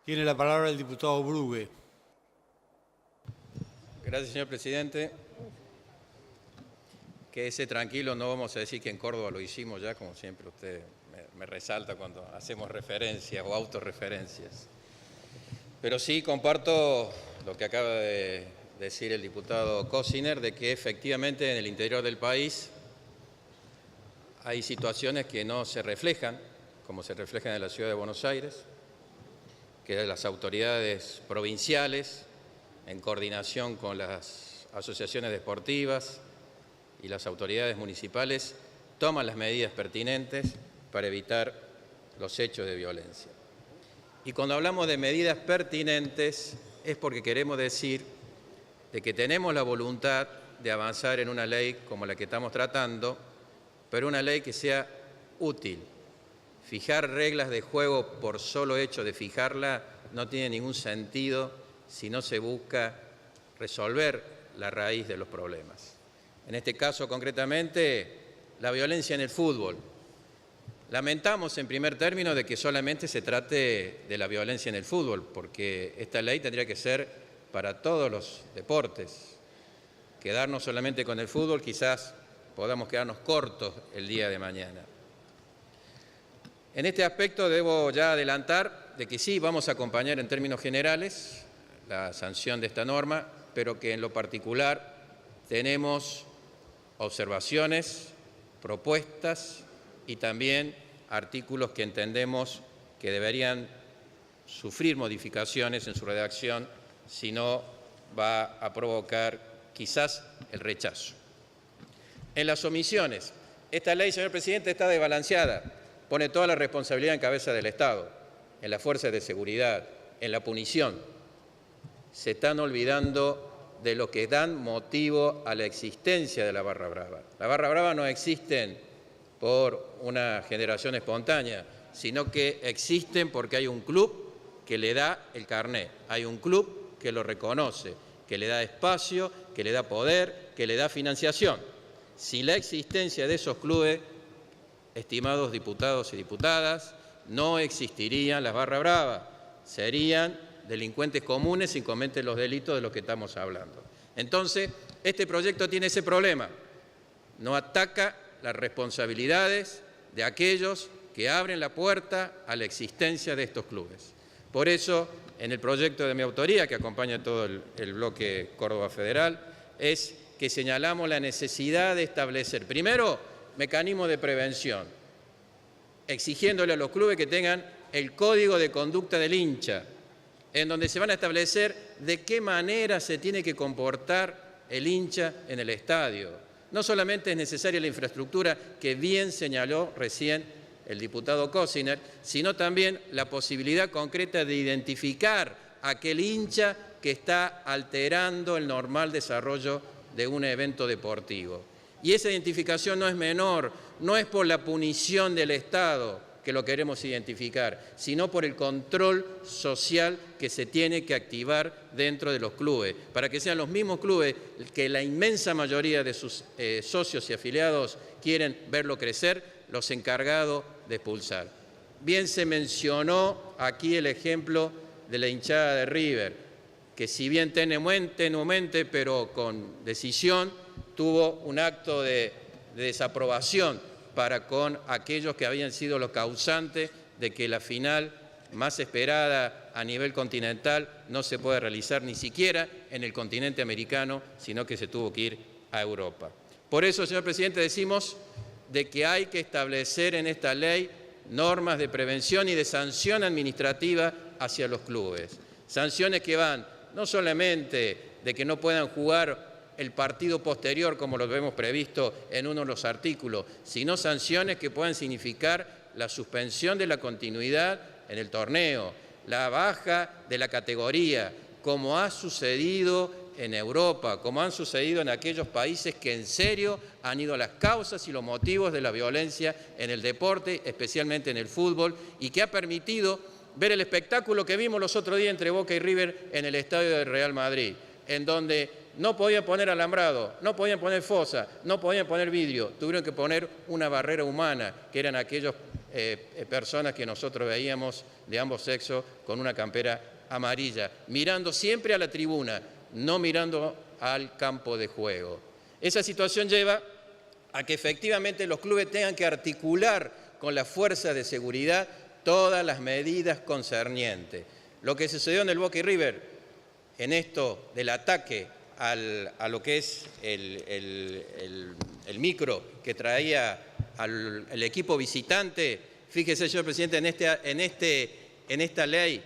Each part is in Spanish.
Tiene la palabra el diputado Brugue. Gracias, señor presidente. Quédese tranquilo, no vamos a decir que en Córdoba lo hicimos ya, como siempre usted me resalta cuando hacemos referencias o autorreferencias. Pero sí comparto lo que acaba de decir el diputado Cosiner, de que efectivamente en el interior del país hay situaciones que no se reflejan, como se reflejan en la ciudad de Buenos Aires, que las autoridades provinciales, en coordinación con las asociaciones deportivas y las autoridades municipales, toman las medidas pertinentes para evitar los hechos de violencia. Y cuando hablamos de medidas pertinentes es porque queremos decir de que tenemos la voluntad de avanzar en una ley como la que estamos tratando, pero una ley que sea útil. Fijar reglas de juego por solo hecho de fijarla no tiene ningún sentido si no se busca resolver la raíz de los problemas. En este caso, concretamente, la violencia en el fútbol. Lamentamos, en primer término, de que solamente se trate de la violencia en el fútbol, porque esta ley tendría que ser para todos los deportes. Quedarnos solamente con el fútbol, quizás podamos quedarnos cortos el día de mañana. En este aspecto debo ya adelantar de que sí vamos a acompañar en términos generales la sanción de esta norma, pero que en lo particular tenemos observaciones, propuestas y también artículos que entendemos que deberían sufrir modificaciones en su redacción, si no va a provocar quizás el rechazo. En las omisiones, esta ley, señor presidente, está desbalanceada, pone toda la responsabilidad en cabeza del Estado, en las fuerzas de seguridad, en la punición. Se están olvidando de lo que dan motivo a la existencia de la barra brava. La barra brava no existen por una generación espontánea, sino que existen porque hay un club que le da el carné, hay un club que lo reconoce, que le da espacio, que le da poder, que le da financiación. Sin la existencia de esos clubes, estimados diputados y diputadas, no existirían las barras bravas, serían delincuentes comunes sin cometer los delitos de los que estamos hablando. Entonces, este proyecto tiene ese problema, no ataca las responsabilidades de aquellos que abren la puerta a la existencia de estos clubes. Por eso, en el proyecto de mi autoría, que acompaña todo el bloque Córdoba Federal, es que señalamos la necesidad de establecer, primero, mecanismos de prevención, exigiéndole a los clubes que tengan el código de conducta del hincha, en donde se van a establecer de qué manera se tiene que comportar el hincha en el estadio. No solamente es necesaria la infraestructura, que bien señaló recién el diputado Cosiner, sino también la posibilidad concreta de identificar a aquel hincha que está alterando el normal desarrollo de un evento deportivo. Y esa identificación no es menor, no es por la punición del Estado que lo queremos identificar, sino por el control social que se tiene que activar dentro de los clubes, para que sean los mismos clubes que la inmensa mayoría de sus socios y afiliados quieren verlo crecer, los encargados de expulsar. Bien se mencionó aquí el ejemplo de la hinchada de River, que si bien tenuemente, pero con decisión, tuvo un acto de desaprobación para con aquellos que habían sido los causantes de que la final más esperada a nivel continental no se pueda realizar ni siquiera en el continente americano, sino que se tuvo que ir a Europa. Por eso, señor presidente, decimos de que hay que establecer en esta ley normas de prevención y de sanción administrativa hacia los clubes. Sanciones que van no solamente de que no puedan jugar el partido posterior, como lo vemos previsto en uno de los artículos, sino sanciones que puedan significar la suspensión de la continuidad en el torneo, la baja de la categoría, como ha sucedido en Europa, como han sucedido en aquellos países que en serio han ido a las causas y los motivos de la violencia en el deporte, especialmente en el fútbol, y que ha permitido ver el espectáculo que vimos los otros días entre Boca y River en el estadio del Real Madrid, en donde no podían poner alambrado, no podían poner fosa, no podían poner vidrio, tuvieron que poner una barrera humana, que eran aquellos personas que nosotros veíamos de ambos sexos con una campera amarilla, mirando siempre a la tribuna, no mirando al campo de juego. Esa situación lleva a que efectivamente los clubes tengan que articular con las fuerzas de seguridad todas las medidas concernientes. Lo que sucedió en el Boca y River, en esto del ataque a lo que es el micro que traía el equipo visitante, fíjese, señor presidente, en esta ley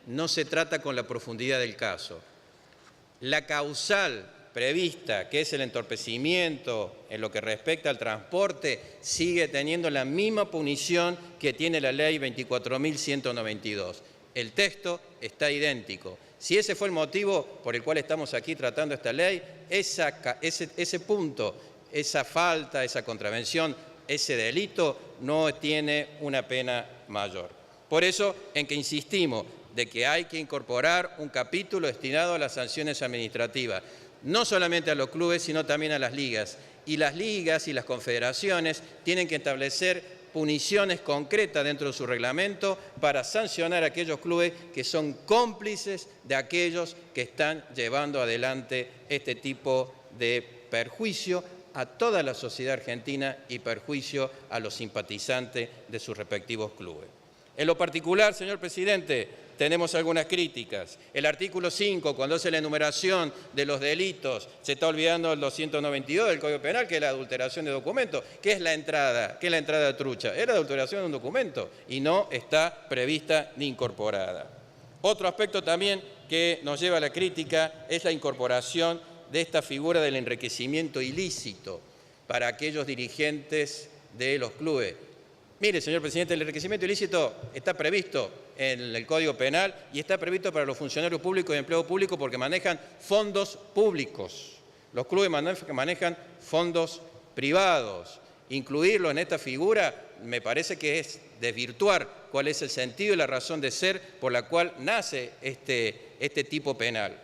no se trata con la profundidad del caso. La causal prevista, que es el entorpecimiento en lo que respecta al transporte, sigue teniendo la misma punición que tiene la ley 24.192. El texto está idéntico. Si ese fue el motivo por el cual estamos aquí tratando esta ley, ese punto, esa falta, esa contravención, ese delito no tiene una pena mayor. Por eso en que insistimos de que hay que incorporar un capítulo destinado a las sanciones administrativas, no solamente a los clubes, sino también a las ligas. Y las ligas y las confederaciones tienen que establecer puniciones concretas dentro de su reglamento para sancionar a aquellos clubes que son cómplices de aquellos que están llevando adelante este tipo de perjuicio a toda la sociedad argentina y perjuicio a los simpatizantes de sus respectivos clubes. En lo particular, señor presidente, tenemos algunas críticas. El artículo 5, cuando hace la enumeración de los delitos, se está olvidando el 292 del Código Penal, que es la adulteración de documentos. ¿Qué es la entrada? ¿Qué es la entrada trucha? Es la adulteración de un documento y no está prevista ni incorporada. Otro aspecto también que nos lleva a la crítica es la incorporación de esta figura del enriquecimiento ilícito para aquellos dirigentes de los clubes. Mire, señor presidente, el enriquecimiento ilícito está previsto en el Código Penal y está previsto para los funcionarios públicos y empleados públicos porque manejan fondos públicos. Los clubes manejan fondos privados. Incluirlo en esta figura me parece que es desvirtuar cuál es el sentido y la razón de ser por la cual nace este tipo penal.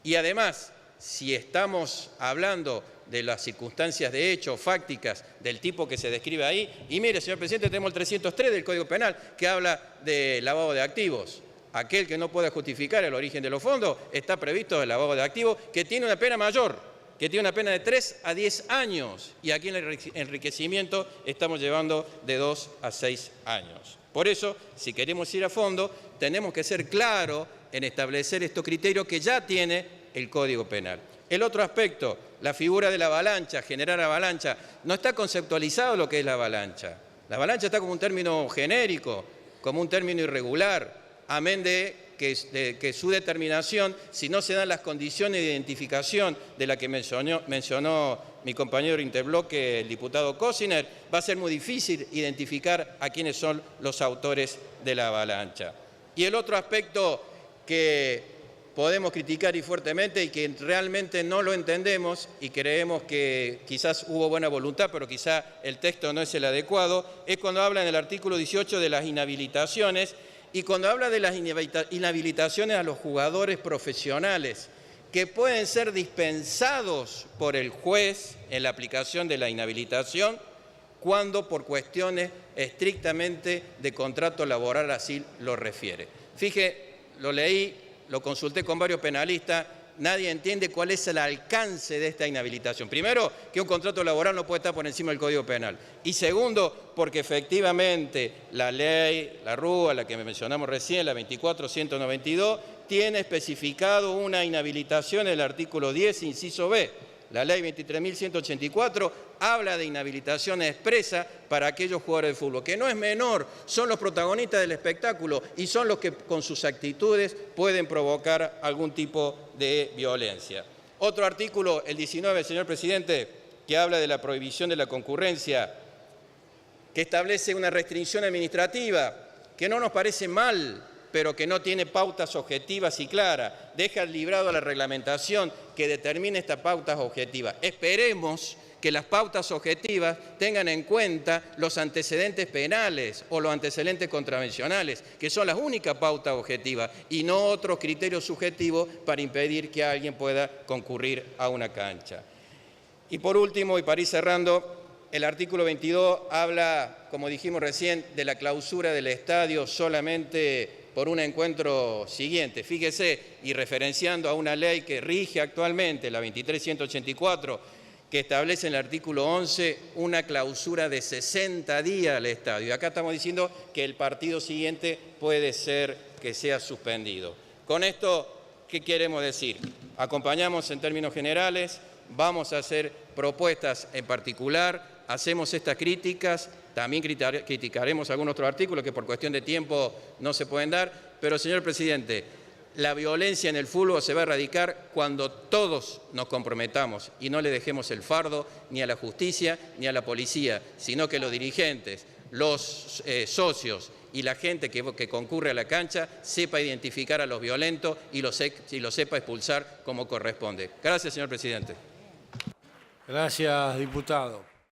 Y además, si estamos hablando de las circunstancias de hecho, fácticas, del tipo que se describe ahí. Y mire, señor presidente, tenemos el 303 del Código Penal que habla de lavado de activos. Aquel que no pueda justificar el origen de los fondos, está previsto el lavado de activos, que tiene una pena mayor, que tiene una pena de 3 a 10 años. Y aquí en el enriquecimiento estamos llevando de 2 a 6 años. Por eso, si queremos ir a fondo, tenemos que ser claros en establecer estos criterios que ya tiene el Código Penal. El otro aspecto, la figura de la avalancha, generar avalancha, no está conceptualizado lo que es la avalancha. La avalancha está como un término genérico, como un término irregular, amén de que su determinación, si no se dan las condiciones de identificación de la que mencionó mi compañero interbloque, el diputado Cosiner, va a ser muy difícil identificar a quiénes son los autores de la avalancha. Y el otro aspecto que podemos criticar y fuertemente y que realmente no lo entendemos y creemos que quizás hubo buena voluntad, pero quizá el texto no es el adecuado, es cuando habla en el artículo 18 de las inhabilitaciones y cuando habla de las inhabilitaciones a los jugadores profesionales que pueden ser dispensados por el juez en la aplicación de la inhabilitación cuando por cuestiones estrictamente de contrato laboral así lo refiere. Fíjese, lo leí, lo consulté con varios penalistas, nadie entiende cuál es el alcance de esta inhabilitación. Primero, que un contrato laboral no puede estar por encima del Código Penal. Y segundo, porque efectivamente la ley, la RUA, la que mencionamos recién, la 24.192, tiene especificado una inhabilitación en el artículo 10, inciso B. La ley 23.184 habla de inhabilitación expresa para aquellos jugadores de fútbol, que no es menor, son los protagonistas del espectáculo y son los que con sus actitudes pueden provocar algún tipo de violencia. Otro artículo, el 19, señor presidente, que habla de la prohibición de la concurrencia, que establece una restricción administrativa, que no nos parece mal, pero que no tiene pautas objetivas y claras, deja librado a la reglamentación que determine estas pautas objetivas. Esperemos que las pautas objetivas tengan en cuenta los antecedentes penales o los antecedentes contravencionales, que son las únicas pautas objetivas, y no otros criterios subjetivos para impedir que alguien pueda concurrir a una cancha. Y por último, y para ir cerrando, el artículo 22 habla, como dijimos recién, de la clausura del estadio solamente por un encuentro siguiente. Fíjese, y referenciando a una ley que rige actualmente, la 23.184, que establece en el artículo 11 una clausura de 60 días al estadio. Y acá estamos diciendo que el partido siguiente puede ser que sea suspendido. Con esto, ¿qué queremos decir? Acompañamos en términos generales, vamos a hacer propuestas en particular, hacemos estas críticas, también criticaremos algunos otros artículos que por cuestión de tiempo no se pueden dar, pero señor presidente, la violencia en el fútbol se va a erradicar cuando todos nos comprometamos y no le dejemos el fardo ni a la justicia ni a la policía, sino que los dirigentes, los socios y la gente que concurre a la cancha sepa identificar a los violentos y los sepa expulsar como corresponde. Gracias, señor presidente. Gracias, diputado.